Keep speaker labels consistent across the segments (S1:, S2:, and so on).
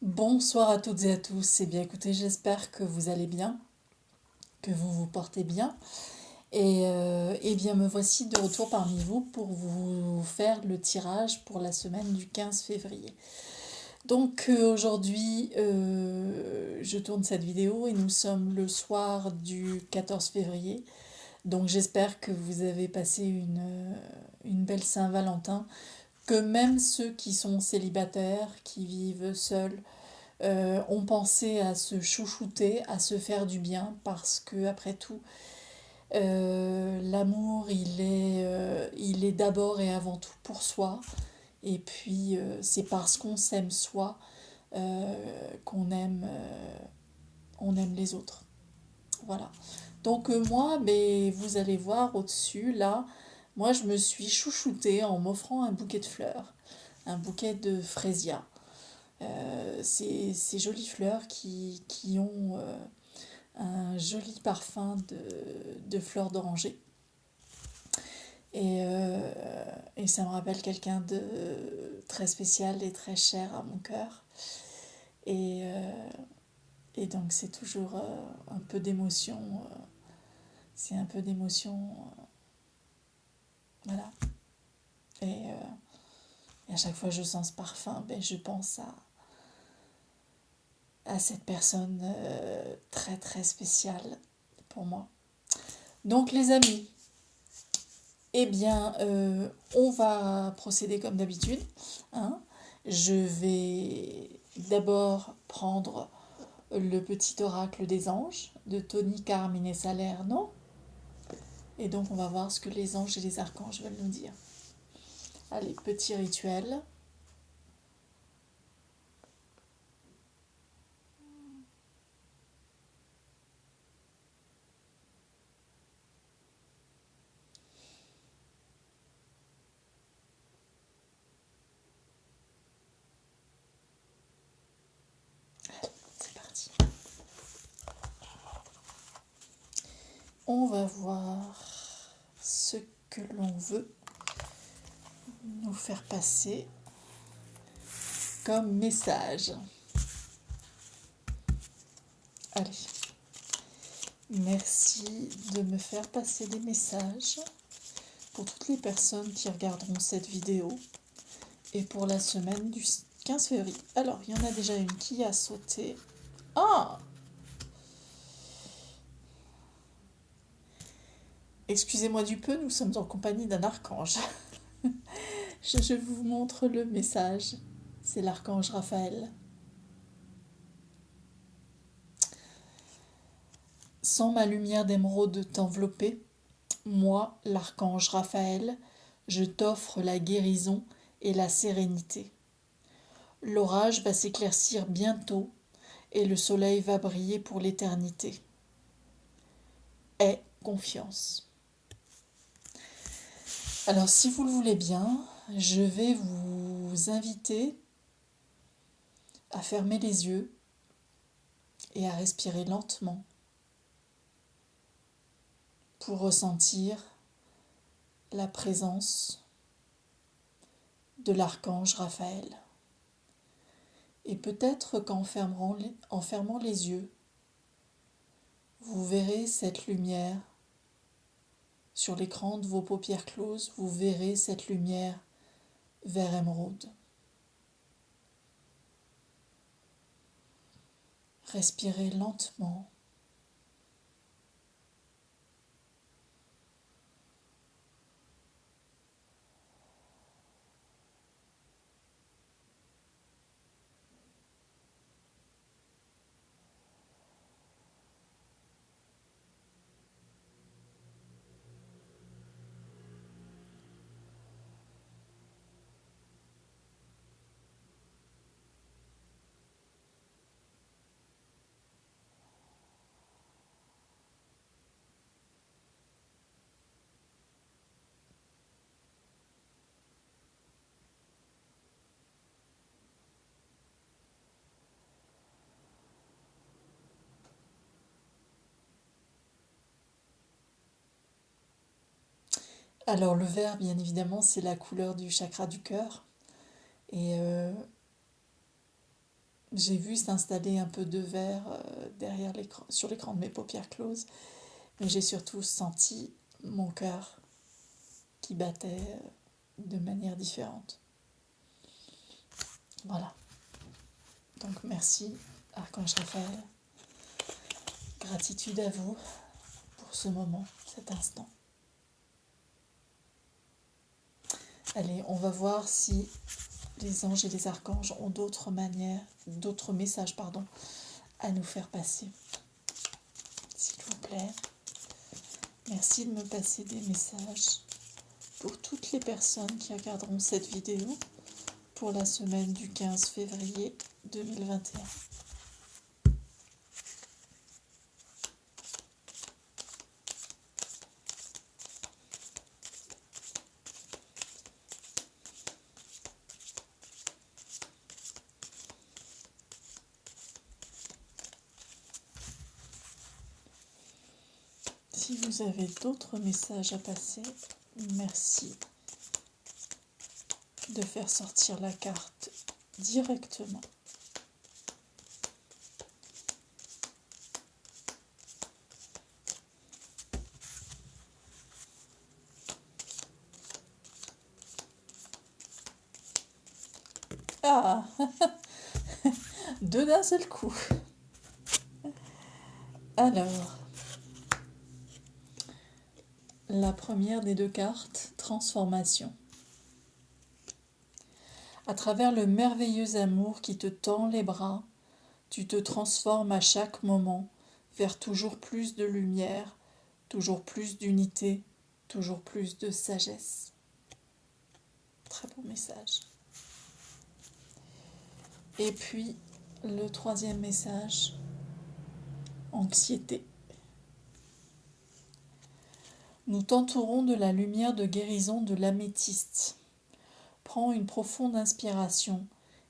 S1: Bonsoir à toutes et à tous. Eh bien, écoutez, j'espère que vous allez bien, que vous vous portez bien. Eh bien, me voici de retour parmi vous pour vous faire le tirage pour la semaine du 15 février. Donc aujourd'hui, je tourne cette vidéo et nous sommes le soir du 14 février. Donc j'espère que vous avez passé une belle Saint-Valentin, que même ceux qui sont célibataires, qui vivent seuls, ont pensé à se chouchouter, à se faire du bien, parce que après tout, l'amour, il est d'abord et avant tout pour soi. Et puis, c'est parce qu'on s'aime soi qu'on aime, on aime les autres. Voilà. Donc moi, ben, vous allez voir au-dessus, là, moi je me suis chouchoutée en m'offrant un bouquet de fleurs, un bouquet de frésia. Ces jolies fleurs qui ont un joli parfum de fleurs d'oranger. Et ça me rappelle quelqu'un de très spécial et très cher à mon cœur. Et, euh, et donc c'est toujours un peu d'émotion. C'est un peu d'émotion. Voilà. Et à chaque fois que je sens ce parfum, ben, je pense à cette personne très très spéciale pour moi. Donc les amis, eh bien, on va procéder comme d'habitude, hein. Je vais d'abord prendre le petit oracle des anges de Tony Carmine Salerno. Et donc, on va voir ce que les anges et les archanges veulent nous dire. Allez, petit rituel. C'est parti. On va voir ce que l'on veut nous faire passer comme message. Allez, merci de me faire passer des messages pour toutes les personnes qui regarderont cette vidéo et pour la semaine du 15 février. Alors, il y en a déjà une qui a sauté. Ah! Excusez-moi du peu, nous sommes en compagnie d'un archange. Je vous montre le message. C'est l'archange Raphaël. Sans ma lumière d'émeraude t'envelopper, moi, l'archange Raphaël, je t'offre la guérison et la sérénité. L'orage va s'éclaircir bientôt et le soleil va briller pour l'éternité. Aie confiance. Alors, si vous le voulez bien, je vais vous inviter à fermer les yeux et à respirer lentement pour ressentir la présence de l'archange Raphaël. Et peut-être en fermant les yeux, vous verrez cette lumière sur l'écran de vos paupières closes, vous verrez cette lumière vert émeraude. Respirez lentement. Alors le vert, bien évidemment, c'est la couleur du chakra du cœur. Et j'ai vu s'installer un peu de verre derrière l'écran, sur l'écran de mes paupières closes, mais j'ai surtout senti mon cœur qui battait de manière différente. Voilà. Donc merci, Archange Raphaël. Gratitude à vous pour ce moment, cet instant. Allez, on va voir si les anges et les archanges ont d'autres messages, à nous faire passer. S'il vous plaît, merci de me passer des messages pour toutes les personnes qui regarderont cette vidéo pour la semaine du 15 février 2021. Si vous avez d'autres messages à passer, merci de faire sortir la carte directement. Ah, deux d'un seul coup. Alors, la première des deux cartes, transformation. À travers le merveilleux amour qui te tend les bras, tu te transformes à chaque moment vers toujours plus de lumière, toujours plus d'unité, toujours plus de sagesse. Très beau message. Et puis, le troisième message, anxiété. Nous t'entourons de la lumière de guérison de l'améthyste. Prends une profonde inspiration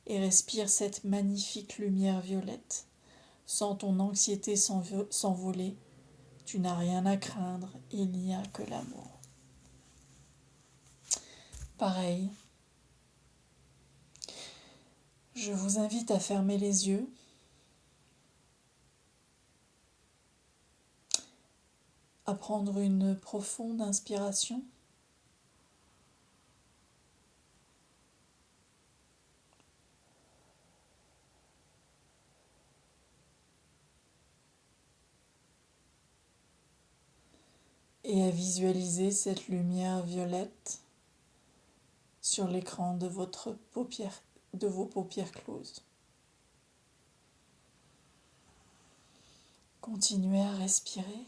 S1: et respire cette magnifique lumière violette. Sens ton anxiété s'envoler. Tu n'as rien à craindre, il n'y a que l'amour. Pareil, je vous invite à fermer les yeux, à prendre une profonde inspiration et à visualiser cette lumière violette sur l'écran de vos paupières closes. Continuez à respirer.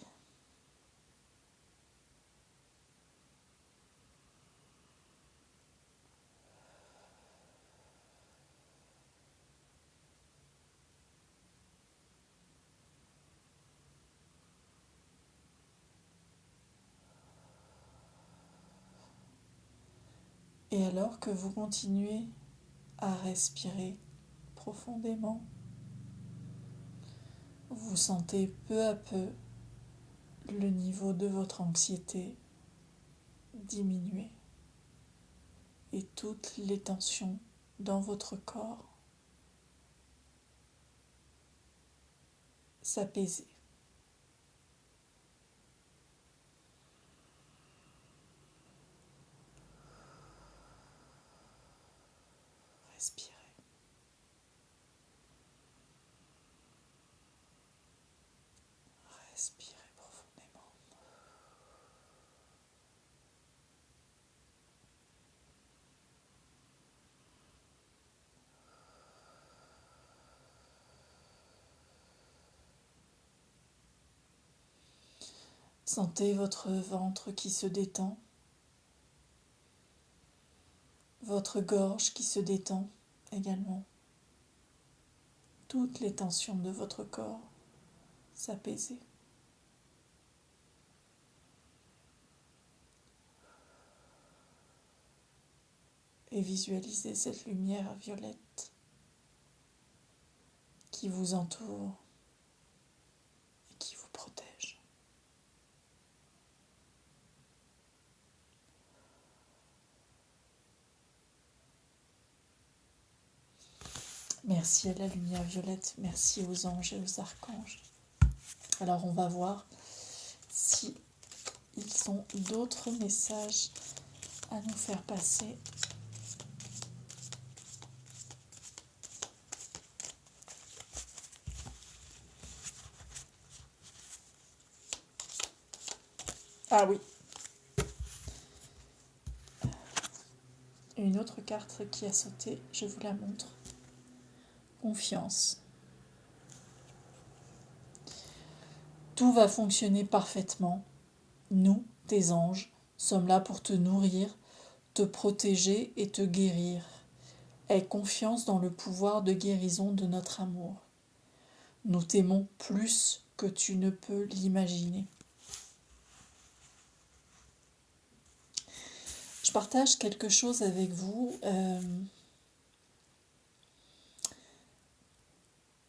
S1: Et alors que vous continuez à respirer profondément, vous sentez peu à peu le niveau de votre anxiété diminuer et toutes les tensions dans votre corps s'apaiser. Respirez. Respirez profondément. Sentez votre ventre qui se détend, votre gorge qui se détend également. Toutes les tensions de votre corps s'apaiser. Et visualisez cette lumière violette qui vous entoure et qui vous protège. Merci. Merci à la lumière violette, merci aux anges et aux archanges. Alors on va voir si ils ont d'autres messages à nous faire passer. Ah oui. Une autre carte qui a sauté, je vous la montre. Confiance. Tout va fonctionner parfaitement. Nous, tes anges, sommes là pour te nourrir, te protéger et te guérir. Aie confiance dans le pouvoir de guérison de notre amour. Nous t'aimons plus que tu ne peux l'imaginer. Je partage quelque chose avec vous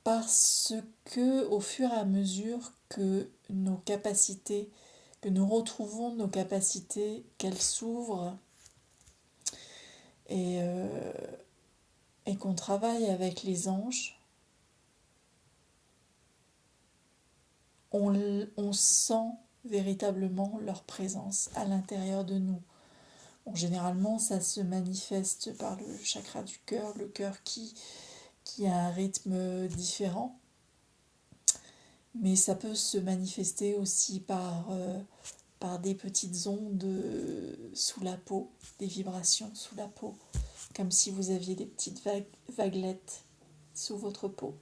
S1: parce que au fur et à mesure que nos capacités, que nous retrouvons nos capacités, qu'elles s'ouvrent et qu'on travaille avec les anges, on sent véritablement leur présence à l'intérieur de nous. Bon, généralement, ça se manifeste par le chakra du cœur, le cœur qui a un rythme différent. Mais ça peut se manifester aussi par des petites ondes sous la peau, des vibrations sous la peau, comme si vous aviez des petites vaguelettes sous votre peau.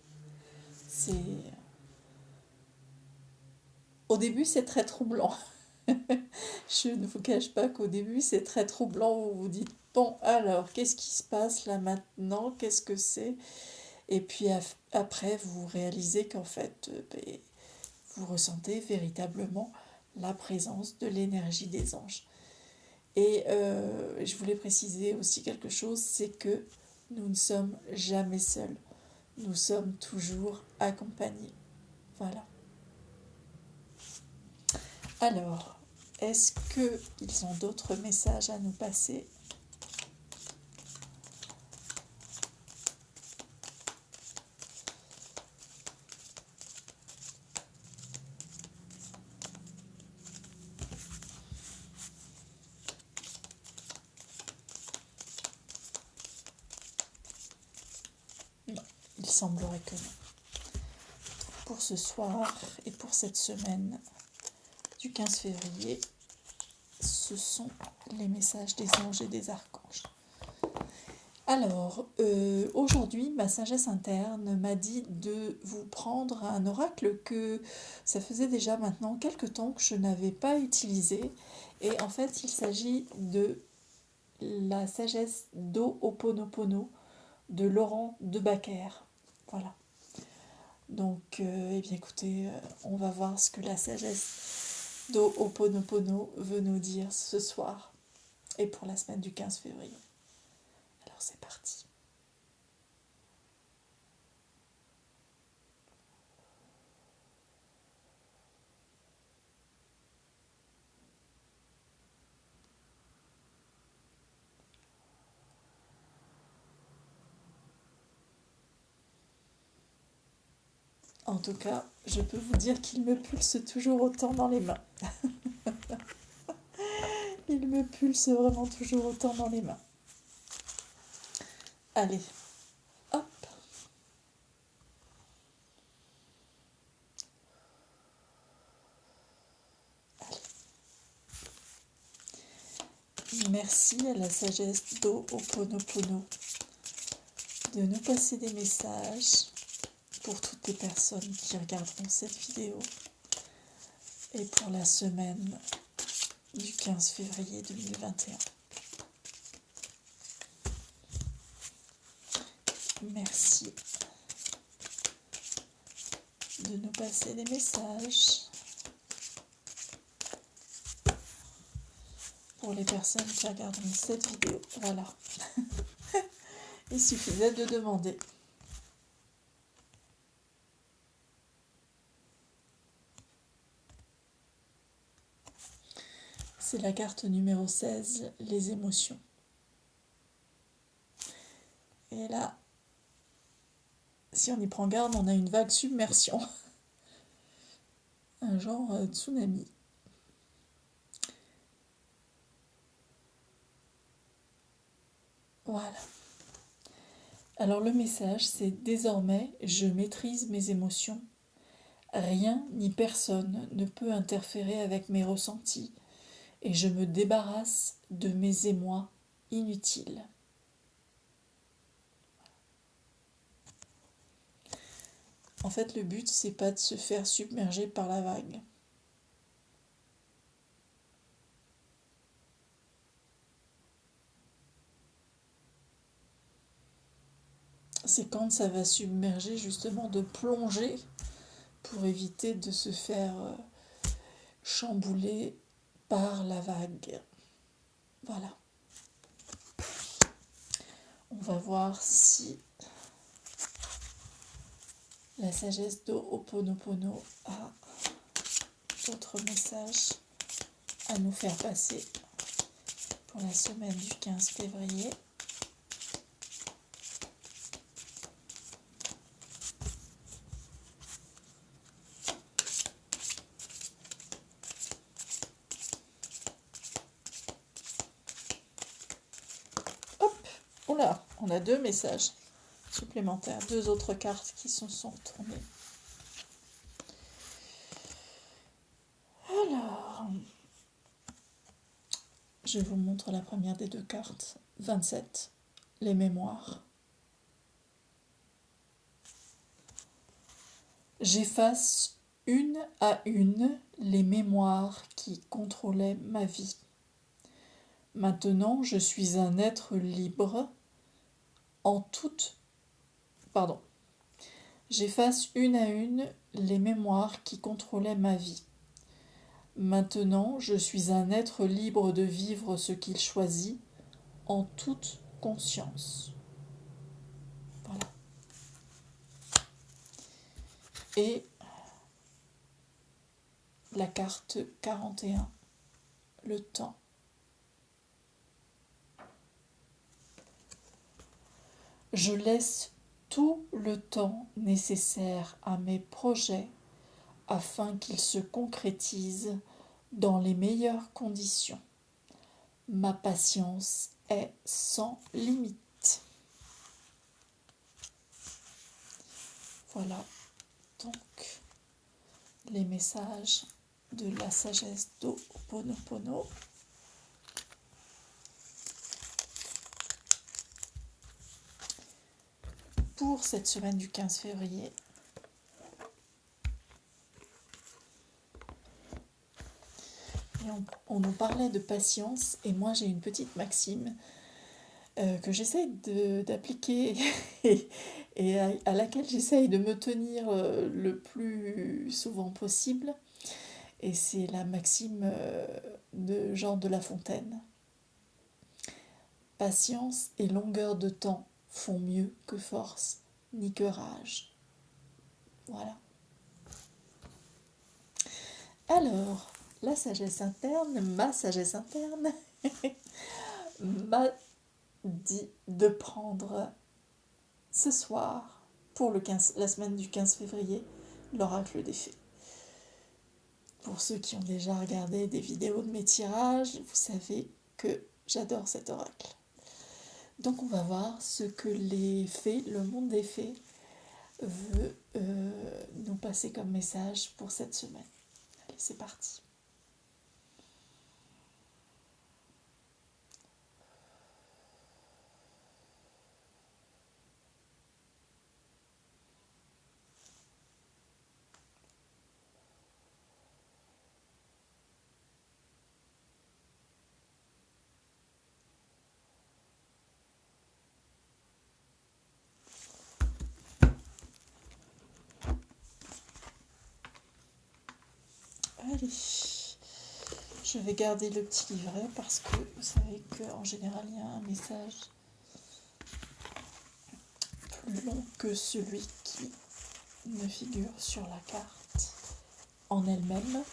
S1: Au début, c'est très troublant. Je ne vous cache pas qu'au début, c'est très troublant. Vous vous dites, bon, alors, qu'est-ce qui se passe là maintenant? Qu'est-ce que c'est? Et puis après, vous réalisez qu'en fait, vous ressentez véritablement la présence de l'énergie des anges. Et je voulais préciser aussi quelque chose, c'est que nous ne sommes jamais seuls. Nous sommes toujours accompagnés. Voilà. Alors, est-ce qu'ils ont d'autres messages à nous passer ? Non, il semblerait que non. Pour ce soir et pour cette semaine du 15 février, ce sont les messages des anges et des archanges. Alors, aujourd'hui, ma sagesse interne m'a dit de vous prendre un oracle que ça faisait déjà maintenant quelques temps que je n'avais pas utilisé. Et en fait, il s'agit de la sagesse d'Ho'oponopono de Laurent Debacker. Voilà. Donc, eh bien écoutez, on va voir ce que la sagesse d'Ho'oponopono veut nous dire ce soir et pour la semaine du 15 février. Alors c'est parti. En tout cas, je peux vous dire qu'il me pulse toujours autant dans les mains. Il me pulse vraiment toujours autant dans les mains. Allez, hop. Allez. Merci à la sagesse d'Ho'oponopono de nous passer des messages pour toutes les personnes qui regarderont cette vidéo et pour la semaine du 15 février 2021. Merci de nous passer des messages pour les personnes qui regarderont cette vidéo. Voilà. Il suffisait de demander. C'est la carte numéro 16, les émotions. Et là, si on y prend garde, on a une vague submersion. Un genre tsunami. Voilà. Alors le message, c'est désormais, je maîtrise mes émotions. Rien ni personne ne peut interférer avec mes ressentis et je me débarrasse de mes émois inutiles. En fait, le but, c'est pas de se faire submerger par la vague. C'est quand ça va submerger, justement, de plonger pour éviter de se faire chambouler par la vague. Voilà. On va voir si la sagesse d'Ho'oponopono a d'autres messages à nous faire passer pour la semaine du 15 février. Oula, on a 2 messages supplémentaires, 2 autres cartes qui se sont tournées. Alors, je vous montre la première des 2 cartes. 27, les mémoires. J'efface une à une les mémoires qui contrôlaient ma vie. Maintenant, je suis un être libre en toute... Pardon. J'efface une à une les mémoires qui contrôlaient ma vie. Maintenant, je suis un être libre de vivre ce qu'il choisit en toute conscience. Voilà. Et la carte 41, le temps. Je laisse tout le temps nécessaire à mes projets afin qu'ils se concrétisent dans les meilleures conditions. Ma patience est sans limite. Voilà donc les messages de la sagesse d'Ho'oponopono. Pour cette semaine du 15 février. Et on nous parlait de patience, et moi j'ai une petite maxime que j'essaye d'appliquer et à laquelle j'essaye de me tenir le plus souvent possible. Et c'est la maxime de Jean de La Fontaine. Patience et longueur de temps font mieux que force ni que rage. Voilà. Alors, la sagesse interne, ma sagesse interne, m'a dit de prendre ce soir, pour la semaine du 15 février, l'oracle des fées. Pour ceux qui ont déjà regardé des vidéos de mes tirages, vous savez que j'adore cet oracle. Donc on va voir ce que les fées, le monde des fées, veut nous passer comme message pour cette semaine. Allez, c'est parti. Allez, je vais garder le petit livret parce que vous savez qu'en général il y a un message plus long que celui qui ne figure sur la carte en elle-même.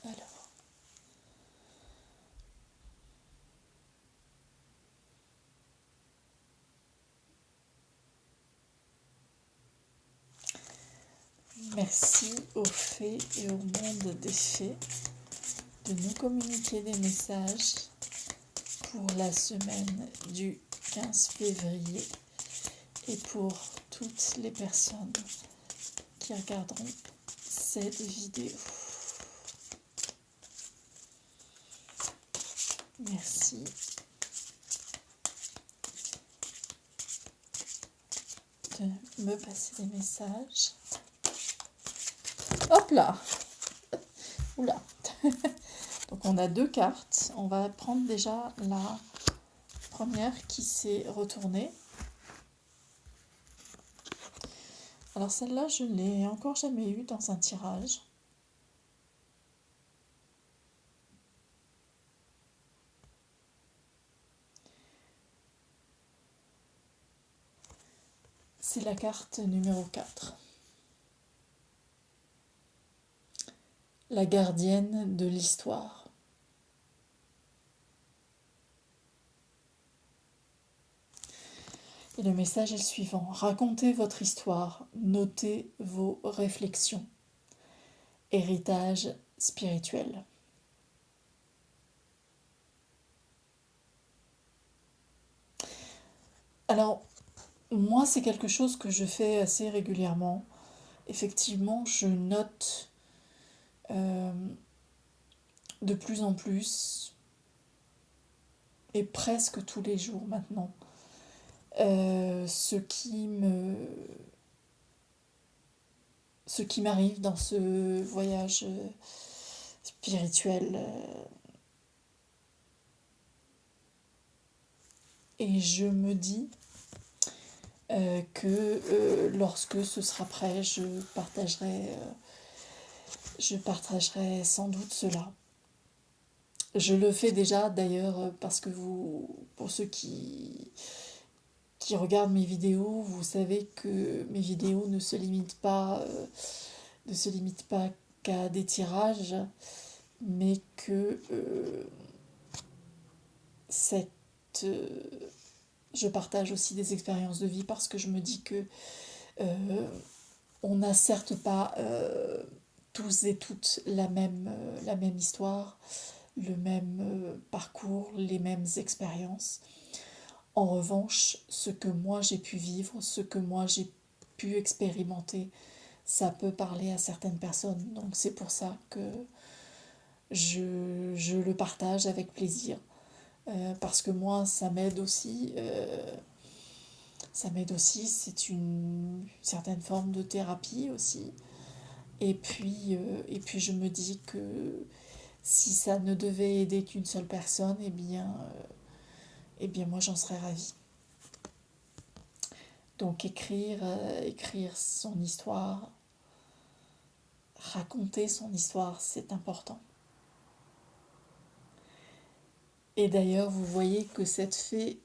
S1: Alors, Merci aux fées et au monde des fées de nous communiquer des messages pour la semaine du 15 février et pour toutes les personnes qui regarderont cette vidéo. Merci. De me passer des messages. Hop là. Oula. Donc on a 2 cartes. On va prendre déjà la première qui s'est retournée. Alors celle-là, je ne l'ai encore jamais eue dans un tirage. C'est la carte numéro 4. La gardienne de l'histoire. Et le message est le suivant. Racontez votre histoire, notez vos réflexions. Héritage spirituel. Alors, moi, c'est quelque chose que je fais assez régulièrement. Effectivement, je note de plus en plus, et presque tous les jours maintenant, ce qui m'arrive dans ce voyage spirituel. Et je me dis que lorsque ce sera prêt, je partagerai sans doute cela. Je le fais déjà d'ailleurs parce que pour ceux qui regardent mes vidéos, vous savez que mes vidéos ne se limitent pas qu'à des tirages, mais que je partage aussi des expériences de vie parce que je me dis que on n'a certes pas tous et toutes la même histoire, le même parcours, les mêmes expériences. En revanche, ce que moi j'ai pu vivre, ce que moi j'ai pu expérimenter, ça peut parler à certaines personnes. Donc c'est pour ça que je le partage avec plaisir. Parce que moi, ça m'aide aussi. C'est une certaine forme de thérapie aussi. Et puis je me dis que si ça ne devait aider qu'une seule personne, eh bien moi j'en serais ravie. Donc écrire son histoire, raconter son histoire, c'est important. Et d'ailleurs, vous voyez que cette fée,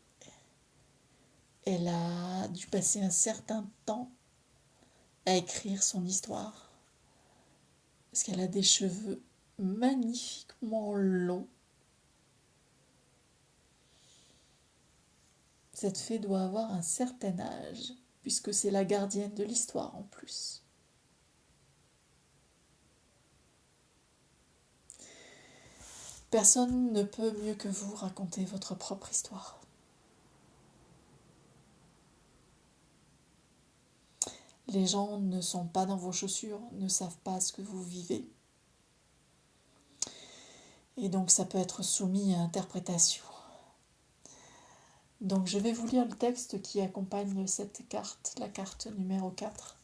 S1: elle a dû passer un certain temps à écrire son histoire. Parce qu'elle a des cheveux magnifiquement longs. Cette fée doit avoir un certain âge, puisque c'est la gardienne de l'histoire en plus. Personne ne peut mieux que vous raconter votre propre histoire. Les gens ne sont pas dans vos chaussures, ne savent pas ce que vous vivez. Et donc ça peut être soumis à interprétation. Donc je vais vous lire le texte qui accompagne cette carte, la carte numéro 4.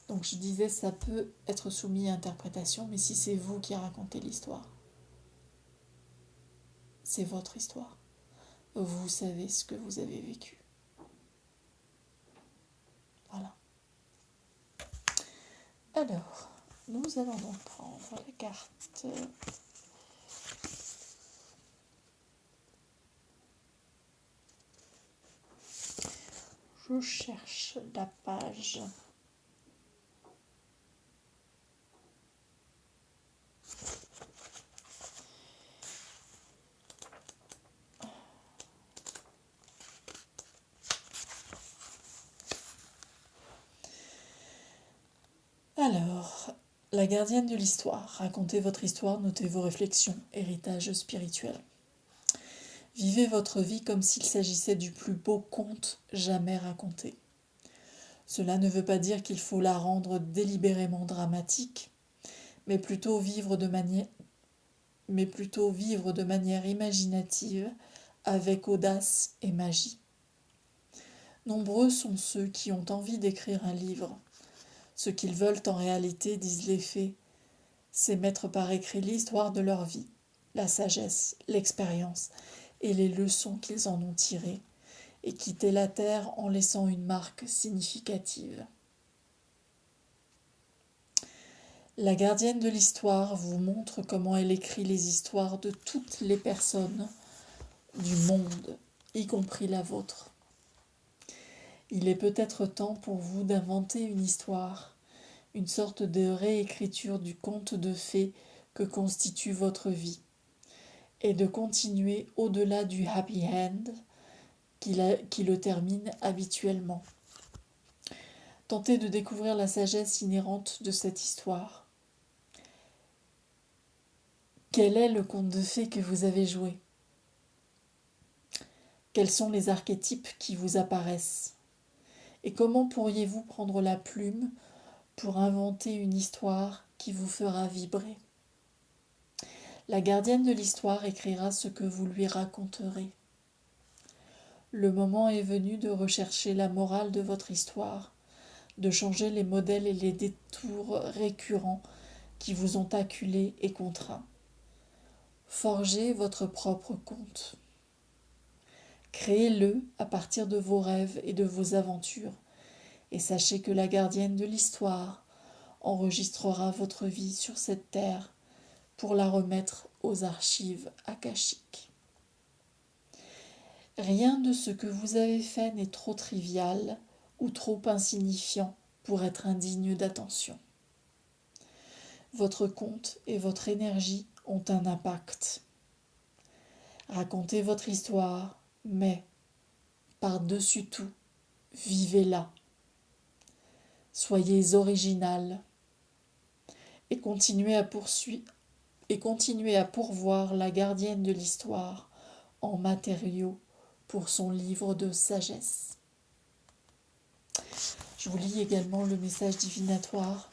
S1: Donc je disais, ça peut être soumis à interprétation, mais si c'est vous qui racontez l'histoire, c'est votre histoire. Vous savez ce que vous avez vécu. Voilà. Alors, nous allons donc prendre la carte. Je cherche la page. Alors, La gardienne de l'histoire. Racontez votre histoire, notez vos réflexions, héritage spirituel. Vivez votre vie comme s'il s'agissait du plus beau conte jamais raconté. Cela ne veut pas dire qu'il faut la rendre délibérément dramatique, mais plutôt vivre de manière imaginative, avec audace et magie. Nombreux sont ceux qui ont envie d'écrire un livre. Ce qu'ils veulent en réalité, disent les faits, c'est mettre par écrit l'histoire de leur vie, la sagesse, l'expérience et les leçons qu'ils en ont tirées, et quitter la terre en laissant une marque significative. La gardienne de l'histoire vous montre comment elle écrit les histoires de toutes les personnes du monde, y compris la vôtre. Il est peut-être temps pour vous d'inventer une histoire, une sorte de réécriture du conte de fées que constitue votre vie, et de continuer au-delà du happy end qui le termine habituellement. Tentez de découvrir la sagesse inhérente de cette histoire. Quel est le conte de fées que vous avez joué ? Quels sont les archétypes qui vous apparaissent ? Et comment pourriez-vous prendre la plume pour inventer une histoire qui vous fera vibrer ? La gardienne de l'histoire écrira ce que vous lui raconterez. Le moment est venu de rechercher la morale de votre histoire, de changer les modèles et les détours récurrents qui vous ont acculé et contraint. Forgez votre propre conte. Créez-le à partir de vos rêves et de vos aventures, et sachez que la gardienne de l'histoire enregistrera votre vie sur cette terre pour la remettre aux archives akashiques. Rien de ce que vous avez fait n'est trop trivial ou trop insignifiant pour être indigne d'attention. Votre conte et votre énergie ont un impact. Racontez votre histoire, mais, par-dessus tout, vivez-la. Soyez original et continuez à pourvoir la gardienne de l'histoire en matériaux pour son livre de sagesse. Je vous lis également le message divinatoire.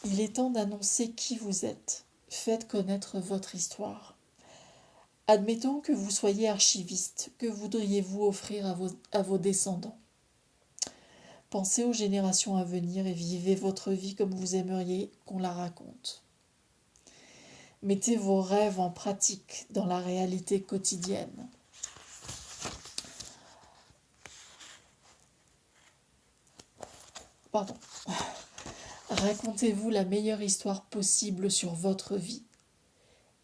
S1: Il est temps d'annoncer qui vous êtes. Faites connaître votre histoire. Admettons que vous soyez archiviste. Que voudriez-vous offrir à vos descendants ? Pensez aux générations à venir et vivez votre vie comme vous aimeriez qu'on la raconte. Mettez vos rêves en pratique dans la réalité quotidienne. Racontez-vous la meilleure histoire possible sur votre vie.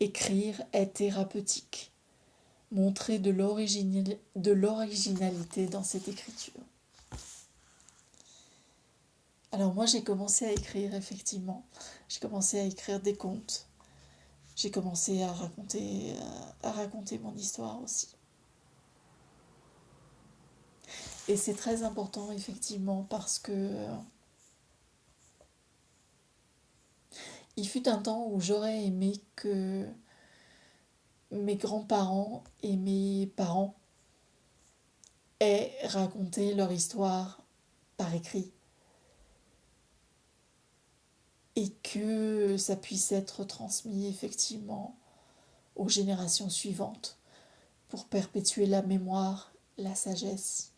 S1: Écrire est thérapeutique. Montrez de l'originalité dans cette écriture. Alors moi j'ai commencé à écrire effectivement. J'ai commencé à écrire des contes. J'ai commencé à raconter mon histoire aussi. Et c'est très important effectivement parce que il fut un temps où j'aurais aimé que mes grands-parents et mes parents aient raconté leur histoire par écrit et que ça puisse être transmis effectivement aux générations suivantes pour perpétuer la mémoire, la sagesse.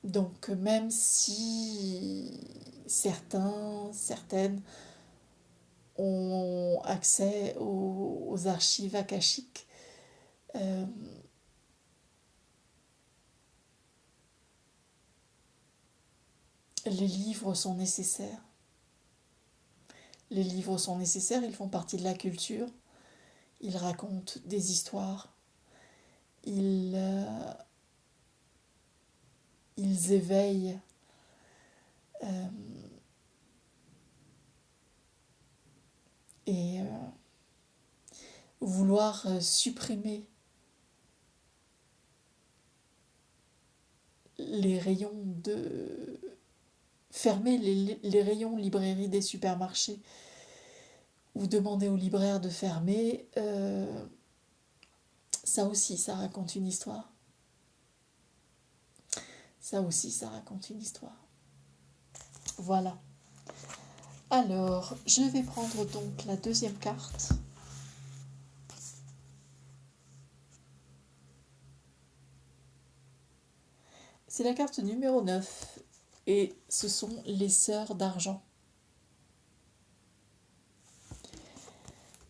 S1: Donc même si certaines ont accès aux archives akashiques, les livres sont nécessaires. Les livres sont nécessaires, ils font partie de la culture, ils racontent des histoires, ils éveillent et vouloir supprimer les rayons de... Fermer les rayons librairie des supermarchés ou demander au libraire de fermer, ça aussi, ça raconte une histoire. Ça aussi, ça raconte une histoire. Voilà. Alors, je vais prendre donc la deuxième carte. C'est la carte numéro 9 et ce sont les sœurs d'argent.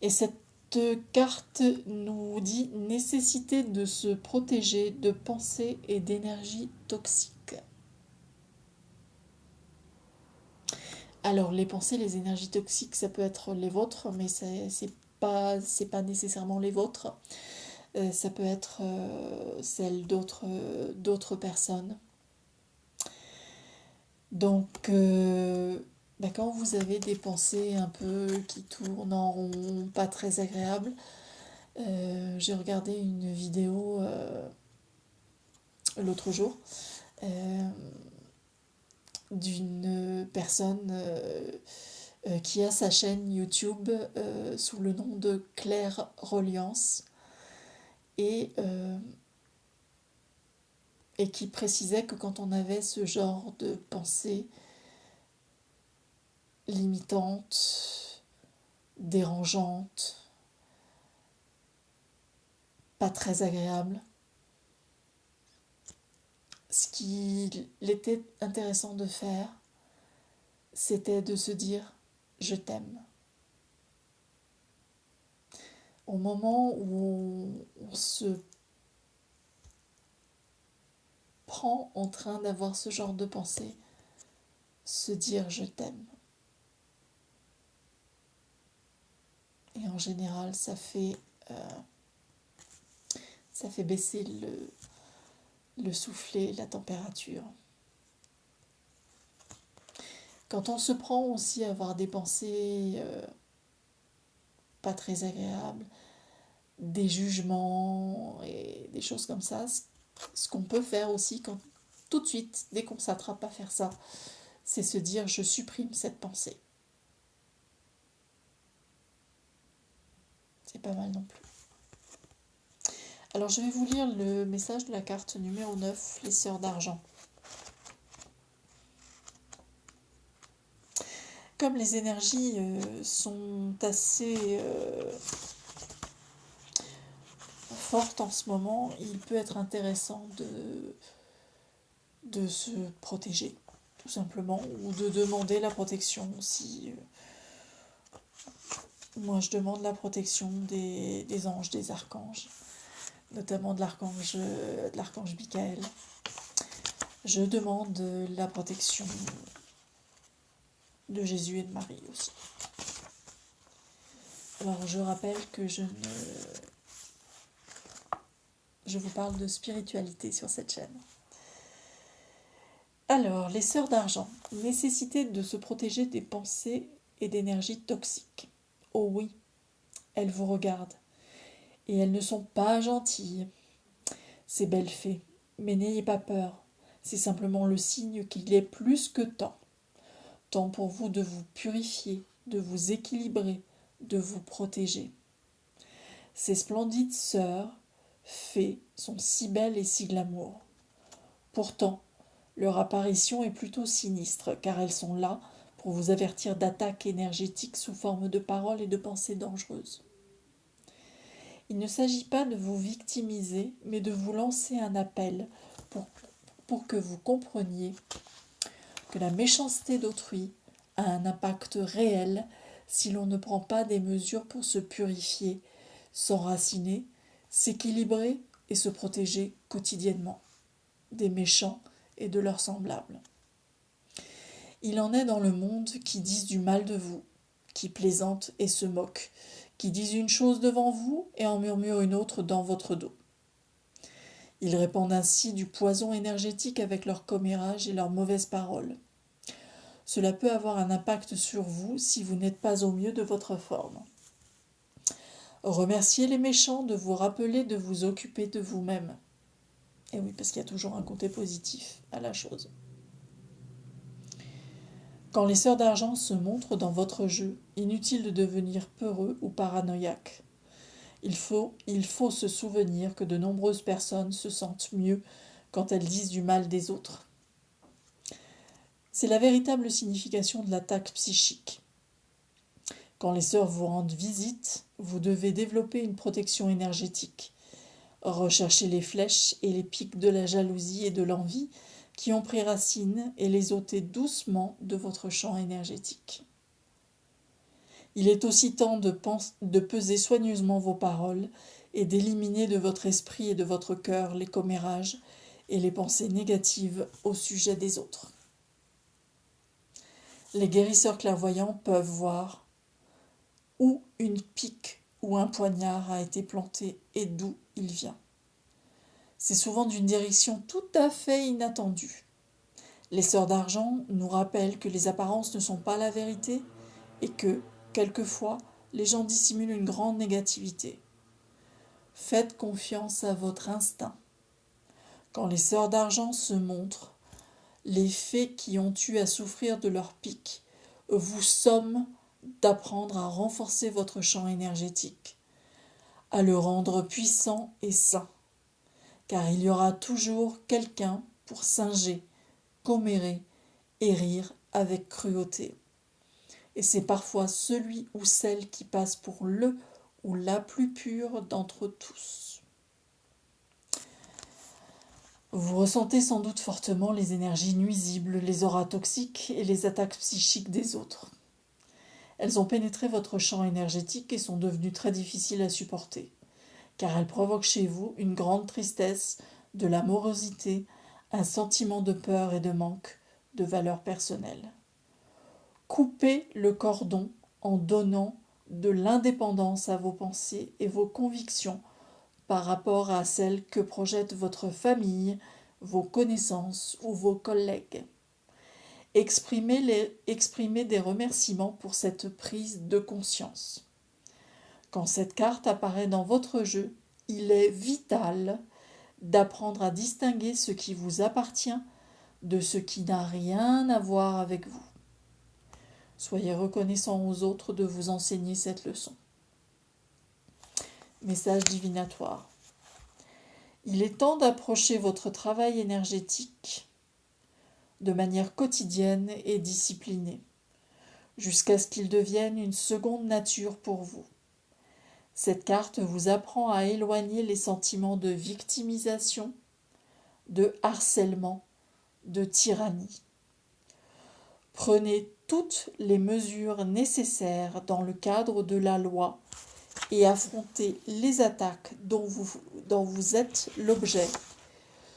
S1: Et cette carte nous dit nécessité de se protéger de pensées et d'énergie toxiques. Alors les pensées, les énergies toxiques, ça peut être les vôtres, mais c'est pas nécessairement les vôtres. Ça peut être celles d'autres personnes. Donc, quand vous avez des pensées un peu qui tournent en rond, pas très agréables, j'ai regardé une vidéo l'autre jour d'une personne qui a sa chaîne YouTube sous le nom de Claire Reliance et qui précisait que quand on avait ce genre de pensée limitante, dérangeante, pas très agréable, ce qu'il était intéressant de faire, c'était de se dire « je t'aime ». Au moment où on se prend en train d'avoir ce genre de pensée, se dire « je t'aime ». Et en général, ça fait baisser le soufflet, la température. Quand on se prend aussi à avoir des pensées pas très agréables, des jugements et des choses comme ça, ce qu'on peut faire aussi tout de suite, dès qu'on s'attrape à faire ça, c'est se dire je supprime cette pensée. C'est pas mal non plus. Alors je vais vous lire le message de la carte numéro 9, les sœurs d'argent. Comme les énergies sont assez fortes en ce moment, il peut être intéressant de se protéger, tout simplement, ou de demander la protection si... moi, je demande la protection des anges, des archanges, notamment de l'archange Michael. Je demande la protection de Jésus et de Marie aussi. Alors, je rappelle que je vous parle de spiritualité sur cette chaîne. Alors, les sœurs d'argent, nécessité de se protéger des pensées et d'énergies toxiques. Oh oui, elles vous regardent. Et elles ne sont pas gentilles, ces belles fées. Mais n'ayez pas peur, c'est simplement le signe qu'il est plus que temps. Temps pour vous de vous purifier, de vous équilibrer, de vous protéger. Ces splendides sœurs, fées, sont si belles et si glamour. Pourtant, leur apparition est plutôt sinistre, car elles sont là pour vous avertir d'attaques énergétiques sous forme de paroles et de pensées dangereuses. Il ne s'agit pas de vous victimiser, mais de vous lancer un appel pour que vous compreniez que la méchanceté d'autrui a un impact réel si l'on ne prend pas des mesures pour se purifier, s'enraciner, s'équilibrer et se protéger quotidiennement des méchants et de leurs semblables. Il en est dans le monde qui disent du mal de vous, qui plaisantent et se moquent, qui disent une chose devant vous et en murmurent une autre dans votre dos. Ils répandent ainsi du poison énergétique avec leurs commérages et leurs mauvaises paroles. Cela peut avoir un impact sur vous si vous n'êtes pas au mieux de votre forme. Remerciez les méchants de vous rappeler de vous occuper de vous-même. Et oui, parce qu'il y a toujours un côté positif à la chose. Quand les sœurs d'argent se montrent dans votre jeu, inutile de devenir peureux ou paranoïaque. Il faut se souvenir que de nombreuses personnes se sentent mieux quand elles disent du mal des autres. C'est la véritable signification de l'attaque psychique. Quand les sœurs vous rendent visite, vous devez développer une protection énergétique. Recherchez les flèches et les pics de la jalousie et de l'envie qui ont pris racine et les ôtez doucement de votre champ énergétique. Il est aussi temps de peser soigneusement vos paroles et d'éliminer de votre esprit et de votre cœur les commérages et les pensées négatives au sujet des autres. Les guérisseurs clairvoyants peuvent voir où une pique ou un poignard a été planté et d'où il vient. C'est souvent d'une direction tout à fait inattendue. Les sœurs d'argent nous rappellent que les apparences ne sont pas la vérité et que, quelquefois, les gens dissimulent une grande négativité. Faites confiance à votre instinct. Quand les sœurs d'argent se montrent, les fées qui ont eu à souffrir de leur pique vous somment d'apprendre à renforcer votre champ énergétique, à le rendre puissant et sain, car il y aura toujours quelqu'un pour singer, commérer et rire avec cruauté. Et c'est parfois celui ou celle qui passe pour le ou la plus pure d'entre tous. Vous ressentez sans doute fortement les énergies nuisibles, les auras toxiques et les attaques psychiques des autres. Elles ont pénétré votre champ énergétique et sont devenues très difficiles à supporter, car elles provoquent chez vous une grande tristesse, de la morosité, un sentiment de peur et de manque de valeur personnelle. Coupez le cordon en donnant de l'indépendance à vos pensées et vos convictions par rapport à celles que projette votre famille, vos connaissances ou vos collègues. Exprimez des remerciements pour cette prise de conscience. Quand cette carte apparaît dans votre jeu, il est vital d'apprendre à distinguer ce qui vous appartient de ce qui n'a rien à voir avec vous. Soyez reconnaissant aux autres de vous enseigner cette leçon. Message divinatoire. Il est temps d'approcher votre travail énergétique de manière quotidienne et disciplinée, jusqu'à ce qu'il devienne une seconde nature pour vous. Cette carte vous apprend à éloigner les sentiments de victimisation, de harcèlement, de tyrannie. Prenez toutes les mesures nécessaires dans le cadre de la loi et affrontez les attaques dont vous êtes l'objet,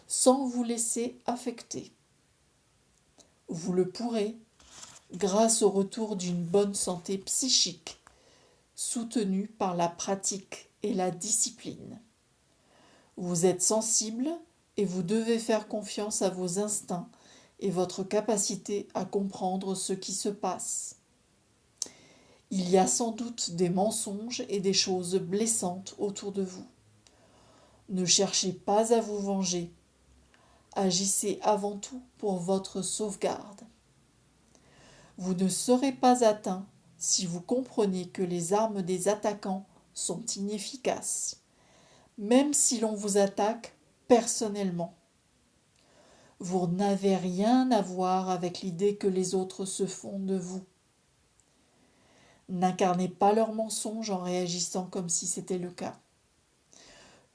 S1: sans vous laisser affecter. Vous le pourrez grâce au retour d'une bonne santé psychique, soutenue par la pratique et la discipline. Vous êtes sensible et vous devez faire confiance à vos instincts et votre capacité à comprendre ce qui se passe. Il y a sans doute des mensonges et des choses blessantes autour de vous. Ne cherchez pas à vous venger. Agissez avant tout pour votre sauvegarde. Vous ne serez pas atteint si vous comprenez que les armes des attaquants sont inefficaces, même si l'on vous attaque personnellement. Vous n'avez rien à voir avec l'idée que les autres se font de vous. N'incarnez pas leurs mensonges en réagissant comme si c'était le cas.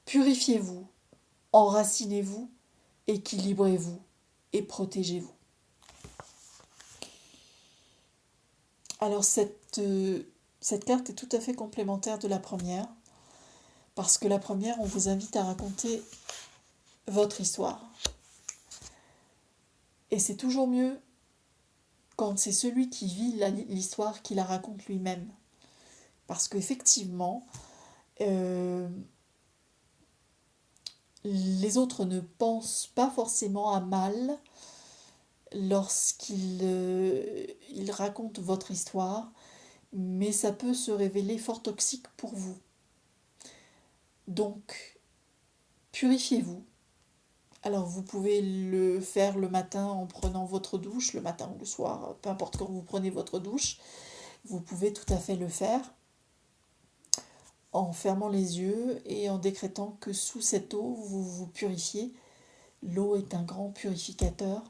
S1: Purifiez-vous, enracinez-vous, équilibrez-vous et protégez-vous. Alors cette carte est tout à fait complémentaire de la première, parce que la première, on vous invite à raconter votre histoire. Et c'est toujours mieux quand c'est celui qui vit l'histoire qui la raconte lui-même. Parce qu'effectivement, les autres ne pensent pas forcément à mal lorsqu'ils racontent votre histoire, mais ça peut se révéler fort toxique pour vous. Donc, purifiez-vous, Alors vous pouvez le faire le matin en prenant votre douche, le matin ou le soir, peu importe quand vous prenez votre douche. Vous pouvez tout à fait le faire en fermant les yeux et en décrétant que sous cette eau, vous vous purifiez. L'eau est un grand purificateur.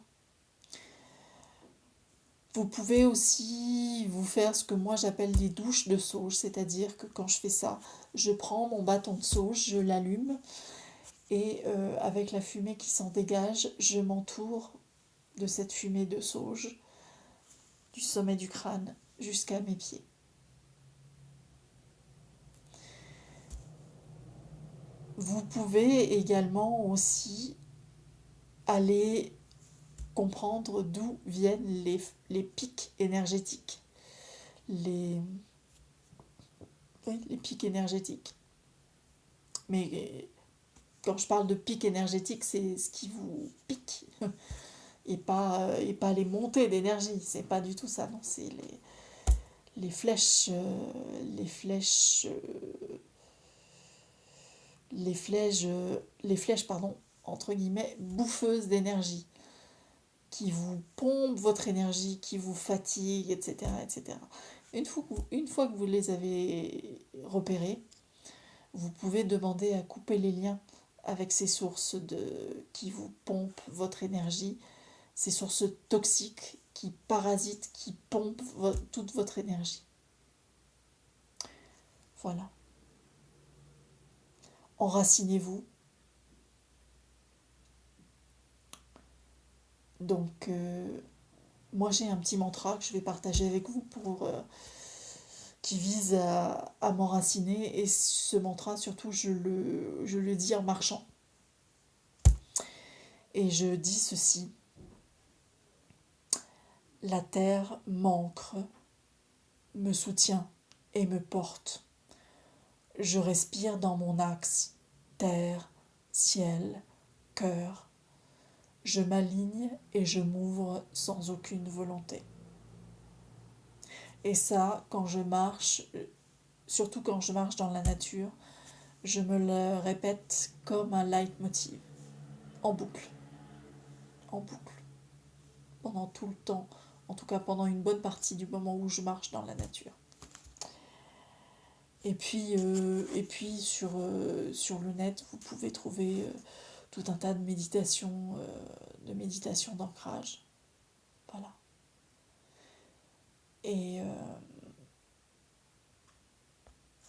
S1: Vous pouvez aussi vous faire ce que moi j'appelle des douches de sauge, c'est-à-dire que quand je fais ça, je prends mon bâton de sauge, je l'allume et avec la fumée qui s'en dégage, je m'entoure de cette fumée de sauge du sommet du crâne jusqu'à mes pieds. Vous pouvez également aussi aller comprendre d'où viennent les pics énergétiques. Les, oui, les pics énergétiques. Mais quand je parle de pics énergétiques, c'est ce qui vous pique et pas les montées d'énergie. C'est pas du tout ça, non. C'est les flèches, les flèches, les flèches, pardon, entre guillemets, bouffeuses d'énergie, qui vous pompent votre énergie, qui vous fatiguent, etc., etc. Une fois que vous les avez repérées, vous pouvez demander à couper les liens avec ces sources qui vous pompent votre énergie, ces sources toxiques qui parasitent, qui pompent toute votre énergie. Voilà. Enracinez-vous. Donc, moi j'ai un petit mantra que je vais partager avec vous qui vise à m'enraciner. Et ce mantra, surtout, je le dis en marchant. Et je dis ceci. La terre m'ancre, me soutient et me porte. Je respire dans mon axe, terre, ciel, cœur. Je m'aligne et je m'ouvre sans aucune volonté. Et ça, quand je marche, surtout quand je marche dans la nature, je me le répète comme un leitmotiv, en boucle, pendant tout le temps, en tout cas pendant une bonne partie du moment où je marche dans la nature. Et puis sur le net, vous pouvez trouver tout un tas de méditations d'ancrage. Voilà. Et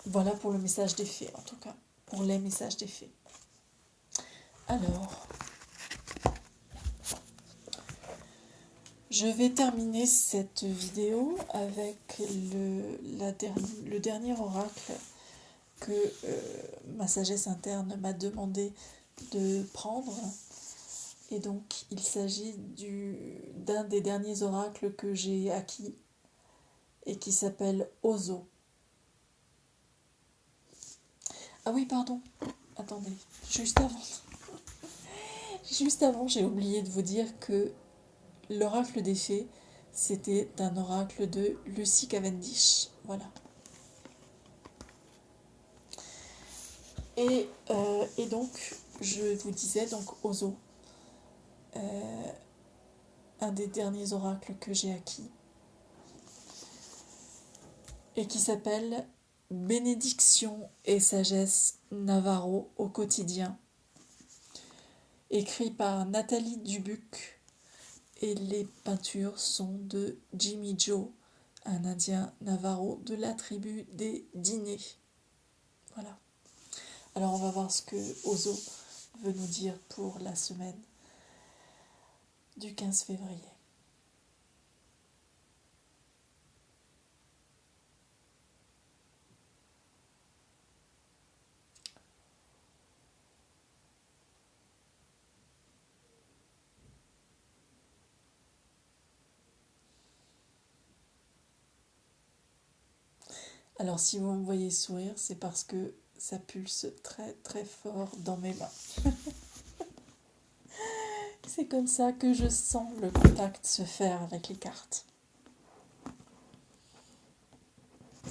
S1: voilà pour le message des fées, en tout cas, pour les messages des fées. Alors, je vais terminer cette vidéo avec le dernier oracle que ma sagesse interne m'a demandé de prendre. Et donc, il s'agit d'un des derniers oracles que j'ai acquis et qui s'appelle Ozo. Ah oui, pardon. Attendez, juste avant, j'ai oublié de vous dire que l'oracle des fées, c'était un oracle de Lucy Cavendish. Voilà. Et donc, je vous disais, donc Ozo, un des derniers oracles que j'ai acquis, et qui s'appelle Bénédiction et sagesse Navarro au quotidien, écrit par Nathalie Dubuc, et les peintures sont de Jimmy Joe, un Indien Navarro de la tribu des Dinés. Voilà. Alors on va voir ce que Ozo veut nous dire pour la semaine du 15 février. Alors si vous me voyez sourire, c'est parce que ça pulse très très fort dans mes mains. C'est comme ça que je sens le contact se faire avec les cartes.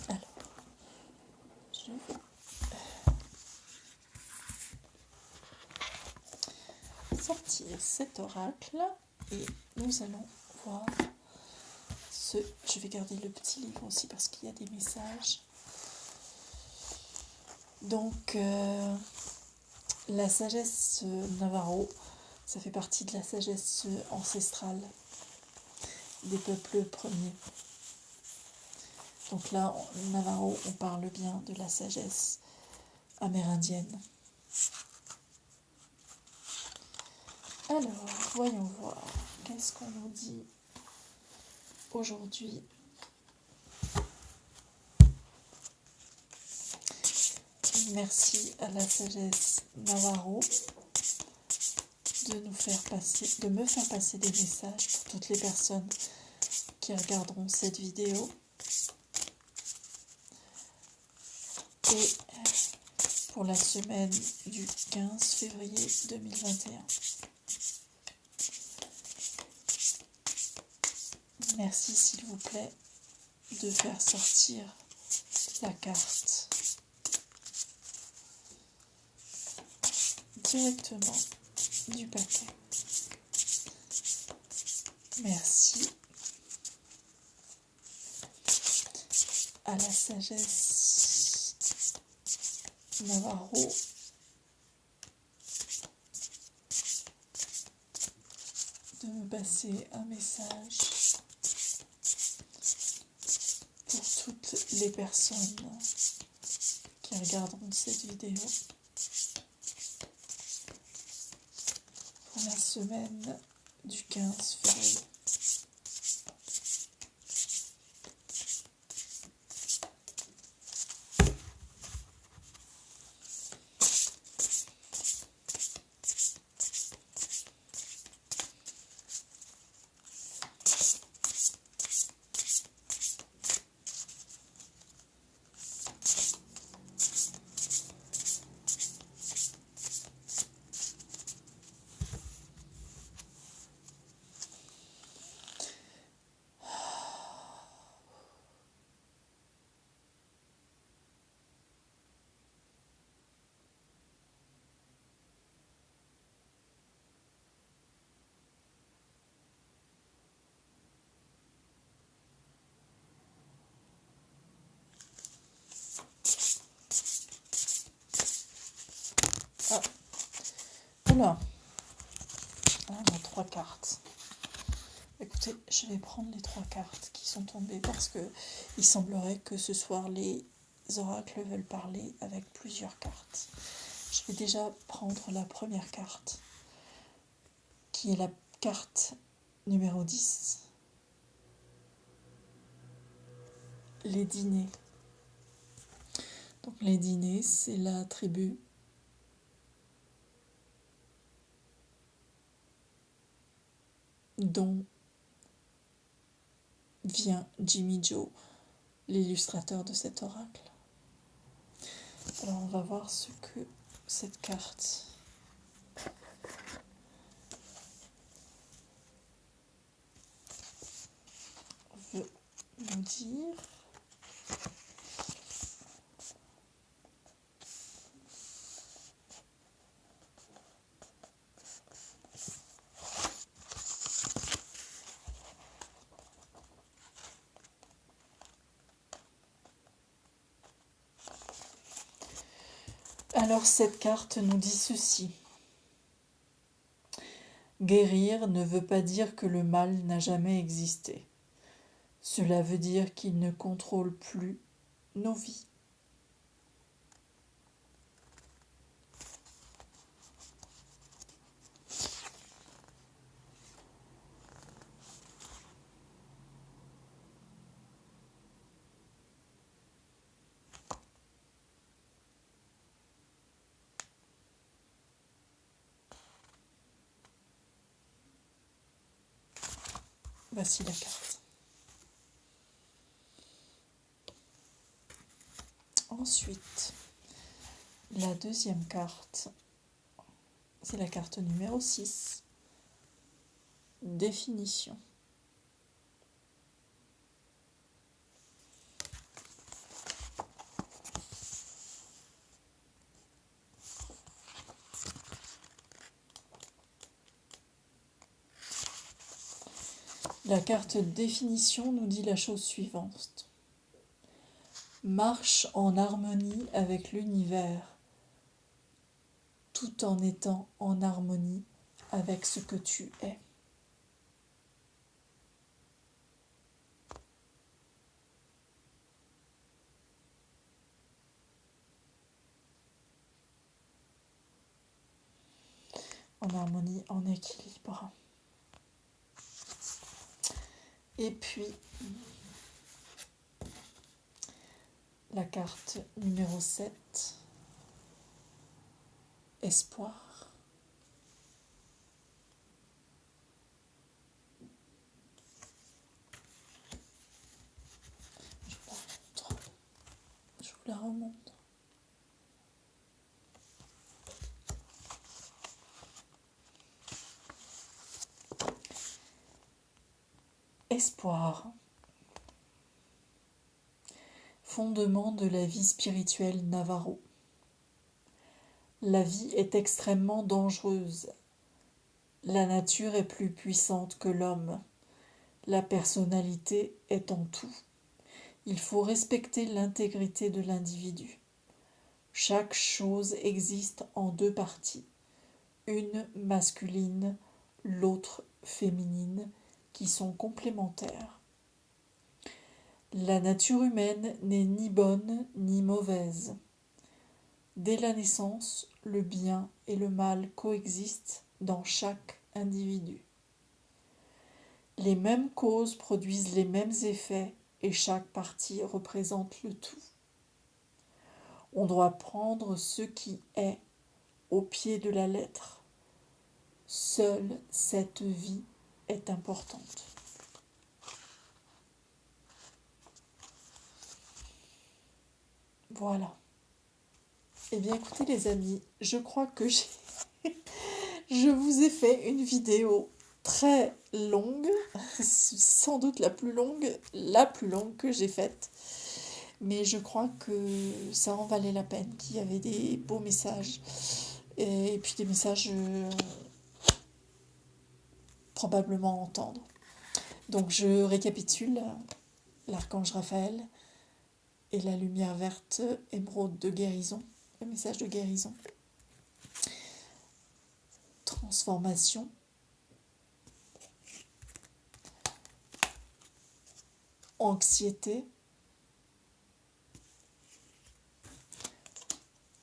S1: Alors, sortir cet oracle et nous allons voir ce... Je vais garder le petit livre aussi parce qu'il y a des messages. Donc, la sagesse Navarro, ça fait partie de la sagesse ancestrale des peuples premiers. Donc là, Navarro, on parle bien de la sagesse amérindienne. Alors, voyons voir, qu'est-ce qu'on nous dit aujourd'hui? Merci à la sagesse Navarro de me faire passer des messages pour toutes les personnes qui regarderont cette vidéo. Et pour la semaine du 15 février 2021. Merci s'il vous plaît de faire sortir la carte directement du paquet. Merci à la sagesse Navarro de me passer un message pour toutes les personnes qui regarderont cette vidéo pour la semaine du 15 février. Voilà, on a 3 cartes. Écoutez, je vais prendre les 3 cartes qui sont tombées parce que il semblerait que ce soir les oracles veulent parler avec plusieurs cartes. Je vais déjà prendre la première carte, qui est la carte numéro 10. Les dîners. Donc les dîners, c'est la tribu dont vient Jimmy Joe, l'illustrateur de cet oracle. Alors on va voir ce que cette carte veut nous dire. Alors cette carte nous dit ceci. Guérir ne veut pas dire que le mal n'a jamais existé. Cela veut dire qu'il ne contrôle plus nos vies. Voici la carte. Ensuite, la deuxième carte, c'est la carte numéro 6. Définition. La carte définition nous dit la chose suivante. Marche en harmonie avec l'univers, tout en étant en harmonie avec ce que tu es. En harmonie, en équilibre. Et puis, la carte numéro 7, espoir. Je vous la remonte. Espoir. Fondement de la vie spirituelle Navarro. La vie est extrêmement dangereuse. La nature est plus puissante que l'homme. La personnalité est en tout. Il faut respecter l'intégrité de l'individu. Chaque chose existe en deux parties, une masculine, l'autre féminine, qui sont complémentaires. La nature humaine n'est ni bonne ni mauvaise. Dès la naissance, le bien et le mal coexistent dans chaque individu. Les mêmes causes produisent les mêmes effets et chaque partie représente le tout. On doit prendre ce qui est au pied de la lettre. Seule cette vie est importante. Voilà. Eh bien écoutez les amis, je crois que je vous ai fait une vidéo très longue, sans doute la plus longue que j'ai faite. Mais je crois que ça en valait la peine, qu'il y avait des beaux messages. Et puis des messages probablement à entendre. Donc je récapitule, l'archange Raphaël et la lumière verte émeraude de guérison, le message de guérison. Transformation. Anxiété.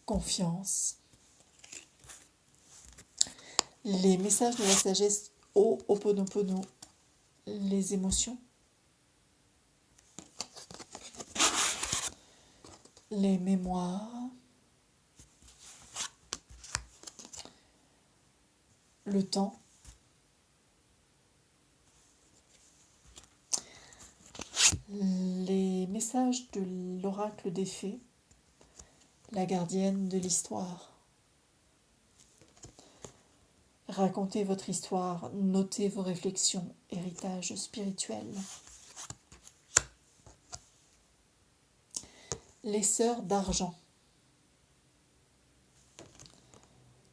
S1: Confiance. Les messages de la sagesse au Ho'oponopono, les émotions. Les mémoires. Le temps. Les messages de l'oracle des fées, la gardienne de l'histoire. Racontez votre histoire, notez vos réflexions, héritage spirituel. Les sœurs d'argent.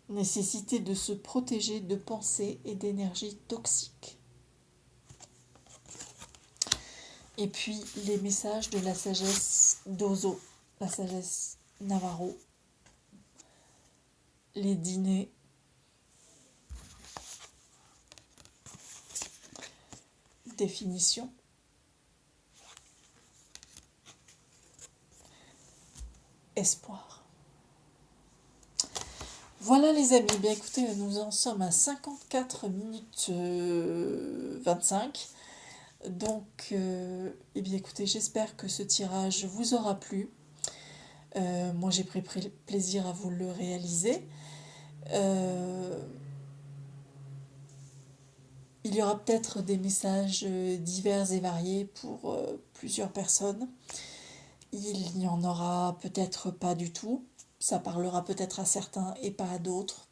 S1: Nécessité de se protéger de pensées et d'énergies toxiques. Et puis les messages de la sagesse d'Ozo, la sagesse Navarro. Les dîners. Définition. Espoir. Voilà les amis, bien écoutez, nous en sommes à 54 minutes 25. Donc, eh bien écoutez, j'espère que ce tirage vous aura plu. Moi, j'ai pris plaisir à vous le réaliser. Il y aura peut-être des messages divers et variés pour plusieurs personnes. Il n'y en aura peut-être pas du tout. Ça parlera peut-être à certains et pas à d'autres.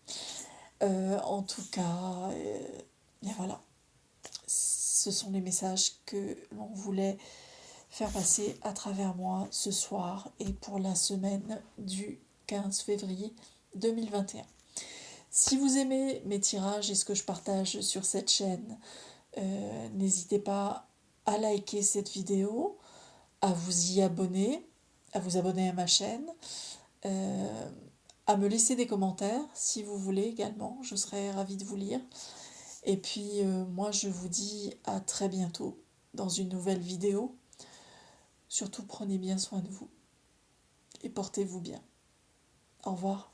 S1: En tout cas, bien voilà. Ce sont les messages que l'on voulait faire passer à travers moi ce soir et pour la semaine du 15 février 2021. Si vous aimez mes tirages et ce que je partage sur cette chaîne, N'hésitez pas à liker cette vidéo, à vous y abonner, à vous abonner à ma chaîne, euh, à me laisser des commentaires si vous voulez également, je serai ravie de vous lire. Et puis moi je vous dis à très bientôt dans une nouvelle vidéo. Surtout prenez bien soin de vous et portez-vous bien. Au revoir.